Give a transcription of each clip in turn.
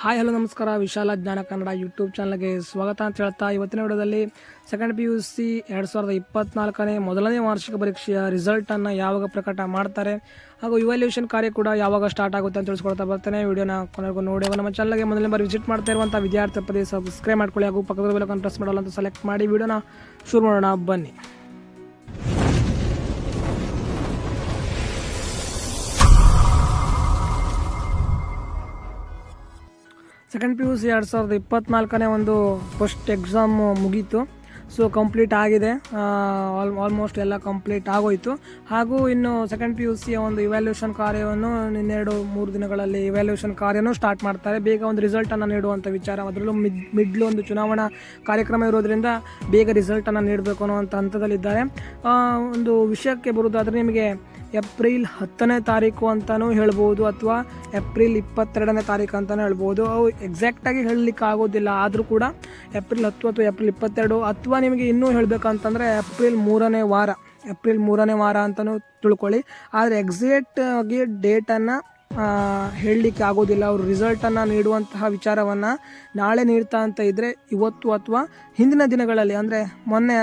Hi hello ನಮಸ್ಕಾರ. ವಿಶಾಲ ಜ್ಞಾನ ಕನ್ನಡ ಯೂಟ್ಯೂಬ್ ಚಾನಲ್ಗೆ ಸ್ವಾಗತ ಅಂತ ಹೇಳ್ತಾ ಇವತ್ತಿನ ವಿಡಿಯೋದಲ್ಲಿ ಸೆಕೆಂಡ್ PUC 2024ನೇ ಮೊದಲನೇ ವಾರ್ಷಿಕ ಪರೀಕ್ಷೆಯ ರಿಸಲ್ಟನ್ನು ಯಾವಾಗ ಪ್ರಕಟ ಮಾಡ್ತಾರೆ ಹಾಗೂ ಇವ್ಯಾಲ್ಯೂಯೇಷನ್ ಕಾರ್ಯ ಕೂಡ ಯಾವಾಗ ಸ್ಟಾರ್ಟ್ ಆಗುತ್ತೆ ಅಂತ ತಿಳಿಸ್ಕೊಡ್ತಾ ಬರ್ತೇನೆ. ವಿಡಿಯೋನ ಕೊನೆಗೂ ನೋಡಿ. ನಮ್ಮ ಚಾನಲ್ಗೆ ಮೊದಲನೇ ಬಾರಿ ವಿಸಿಟ್ ಮಾಡ್ತಾ ಇರುವಂಥ ವಿದ್ಯಾರ್ಥಿ ಪದೇ ಸಬ್ಸ್ಕ್ರೈಬ್ ಮಾಡ್ಕೊಳ್ಳಿ ಹಾಗೂ ಪಕ್ಕದ ಬೆಲ್ ಪ್ರೆಸ್ ಮಾಡಲ್ಲ ಅಂತ ಸೆಲೆಕ್ಟ್ ಮಾಡಿ ವಿಡಿಯೋನ ಶುರು ಮಾಡೋಣ ಬನ್ನಿ. ಸೆಕೆಂಡ್ PUC 2024ನೇ ಒಂದು ಫಸ್ಟ್ ಎಕ್ಸಾಮ್ ಮುಗೀತು. ಸೊ ಕಂಪ್ಲೀಟ್ ಆಗಿದೆ, ಆಲ್ಮೋಸ್ಟ್ ಎಲ್ಲ ಕಂಪ್ಲೀಟ್ ಆಗೋಯಿತು. ಹಾಗೂ ಇನ್ನು ಸೆಕೆಂಡ್ PUCಯ ಒಂದು ಇವ್ಯಾಲ್ಯೂಯೇಷನ್ ಕಾರ್ಯವನ್ನು ಇನ್ನೆರಡು ಮೂರು ದಿನಗಳಲ್ಲಿ ಇವ್ಯಾಲ್ಯೂಯೇಷನ್ ಕಾರ್ಯನೂ ಸ್ಟಾರ್ಟ್ ಮಾಡ್ತಾರೆ. ಬೇಗ ಒಂದು ರಿಸಲ್ಟನ್ನು ನೀಡುವಂಥ ವಿಚಾರ, ಅದರಲ್ಲೂ ಮಿಡ್ಲು ಒಂದು ಚುನಾವಣಾ ಕಾರ್ಯಕ್ರಮ ಇರೋದ್ರಿಂದ ಬೇಗ ರಿಸಲ್ಟನ್ನು ನೀಡಬೇಕು ಅನ್ನುವಂಥ ಹಂತದಲ್ಲಿದ್ದಾರೆ. ಒಂದು ವಿಷಯಕ್ಕೆ ಬರೋದಾದರೆ ನಿಮಗೆ ಏಪ್ರಿಲ್ 10ನೇ ತಾರೀಕು ಅಂತಲೂ ಹೇಳ್ಬೋದು ಅಥವಾ ಏಪ್ರಿಲ್ 22ನೇ ತಾರೀಕು ಅಂತಲೂ ಹೇಳ್ಬೋದು. ಅವು ಎಕ್ಸಾಕ್ಟಾಗಿ ಹೇಳಲಿಕ್ಕೆ ಆಗೋದಿಲ್ಲ. ಆದರೂ ಕೂಡ ಏಪ್ರಿಲ್ 10 ಅಥವಾ ಏಪ್ರಿಲ್ 22 ಅಥವಾ ನಿಮಗೆ ಇನ್ನೂ ಹೇಳಬೇಕಂತಂದರೆ ಏಪ್ರಿಲ್ 3ನೇ ವಾರ ಅಂತಲೂ ತಿಳ್ಕೊಳ್ಳಿ. ಆದರೆ ಎಕ್ಸಾಕ್ಟಾಗಿ ಡೇಟನ್ನು ಹೇಳಲಿಕ್ಕೆ ಆಗೋದಿಲ್ಲ. ಅವರು ರಿಸಲ್ಟನ್ನು ನೀಡುವಂತಹ ವಿಚಾರವನ್ನು ನಾಳೆ ನೀಡ್ತಾ ಅಂತ ಇದ್ದರೆ ಇವತ್ತು ಅಥವಾ ಹಿಂದಿನ ದಿನಗಳಲ್ಲಿ, ಅಂದರೆ ಮೊನ್ನೆ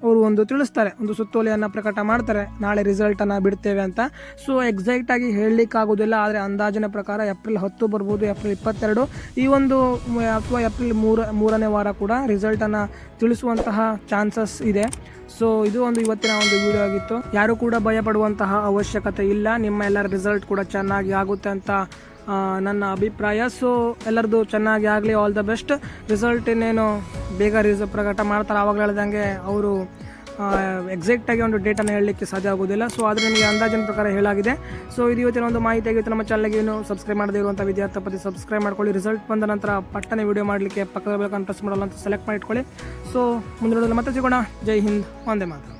ಅವರು ಒಂದು ತಿಳಿಸ್ತಾರೆ, ಒಂದು ಸುತ್ತೋಲೆಯನ್ನು ಪ್ರಕಟ ಮಾಡ್ತಾರೆ, ನಾಳೆ ರಿಸಲ್ಟನ್ನು ಬಿಡ್ತೇವೆ ಅಂತ. ಸೊ ಎಕ್ಸಾಕ್ಟಾಗಿ ಹೇಳಲಿಕ್ಕಾಗೋದಿಲ್ಲ. ಆದರೆ ಅಂದಾಜಿನ ಪ್ರಕಾರ ಏಪ್ರಿಲ್ 10 ಬರ್ಬೋದು, ಏಪ್ರಿಲ್ 22 ಈ ಒಂದು ಅಥವಾ ಏಪ್ರಿಲ್ 3ನೇ ವಾರ ಕೂಡ ರಿಸಲ್ಟನ್ನು ತಿಳಿಸುವಂತಹ ಚಾನ್ಸಸ್ ಇದೆ. ಸೊ ಇದು ಒಂದು ಇವತ್ತಿನ ಒಂದು ವಿಡಿಯೋ ಆಗಿತ್ತು. ಯಾರು ಕೂಡ ಭಯ ಪಡುವಂತಹ ಅವಶ್ಯಕತೆ ಇಲ್ಲ. ನಿಮ್ಮ ಎಲ್ಲರ ರಿಸಲ್ಟ್ ಕೂಡ ಚೆನ್ನಾಗಿ ಆಗುತ್ತೆ ಅಂತ ನನ್ನ ಅಭಿಪ್ರಾಯ. ಸೊ ಎಲ್ಲರದು ಚೆನ್ನಾಗಿ ಆಗಲಿ, ಆಲ್ ದ ಬೆಸ್ಟ್. ರಿಸಲ್ಟ್ ಇನ್ನೇನು ಬೇಗ ಪ್ರಕಟ ಮಾಡ್ತಾರೆ. ಆವಾಗಲೇ ಹೇಳ್ದಂಗೆ ಅವರು ಎಕ್ಸಾಕ್ಟಾಗಿ ಒಂದು ಡೇಟನ್ನು ಹೇಳಲಿಕ್ಕೆ ಸಾಧ್ಯ ಆಗೋದಿಲ್ಲ. ಸೊ ಆದರೆ ನಿಮಗೆ ಅಂದಾಜಿನ ಪ್ರಕಾರ ಹೇಳಾಗಿದೆ. ಸೊ ಇದು ಇವತ್ತಿನ ಒಂದು ಮಾಹಿತಿ ಆಗಿತ್ತು. ನಮ್ಮ ಚಾನಲ್ಗೆ ಏನು ಸಬ್ಸ್ಕ್ರೈಬ್ ಮಾಡದೇ ಇರುವಂಥ ವಿದ್ಯಾರ್ಥಿ ಪದೇ ಸಬ್ಸ್ಕ್ರೈಬ್ ಮಾಡ್ಕೊಳ್ಳಿ. ರಿಸಲ್ಟ್ ಬಂದ ನಂತರ ಪಟ್ಟನೆ ವಿಡಿಯೋ ಮಾಡಲಿಕ್ಕೆ ಪಕ್ಕದ ಬೆಲ್ ಪ್ರೆಸ್ ಮಾಡಲ್ಲ ಅಂತ ಸೆಲೆಕ್ಟ್ ಮಾಡಿಟ್ಕೊಳ್ಳಿ. ಸೊ ಮುಂದೆ ಮತ್ತೆ ಸಿಗೋಣ. ಜೈ ಹಿಂದ್, ವಂದೇ ಮಾತರಂ.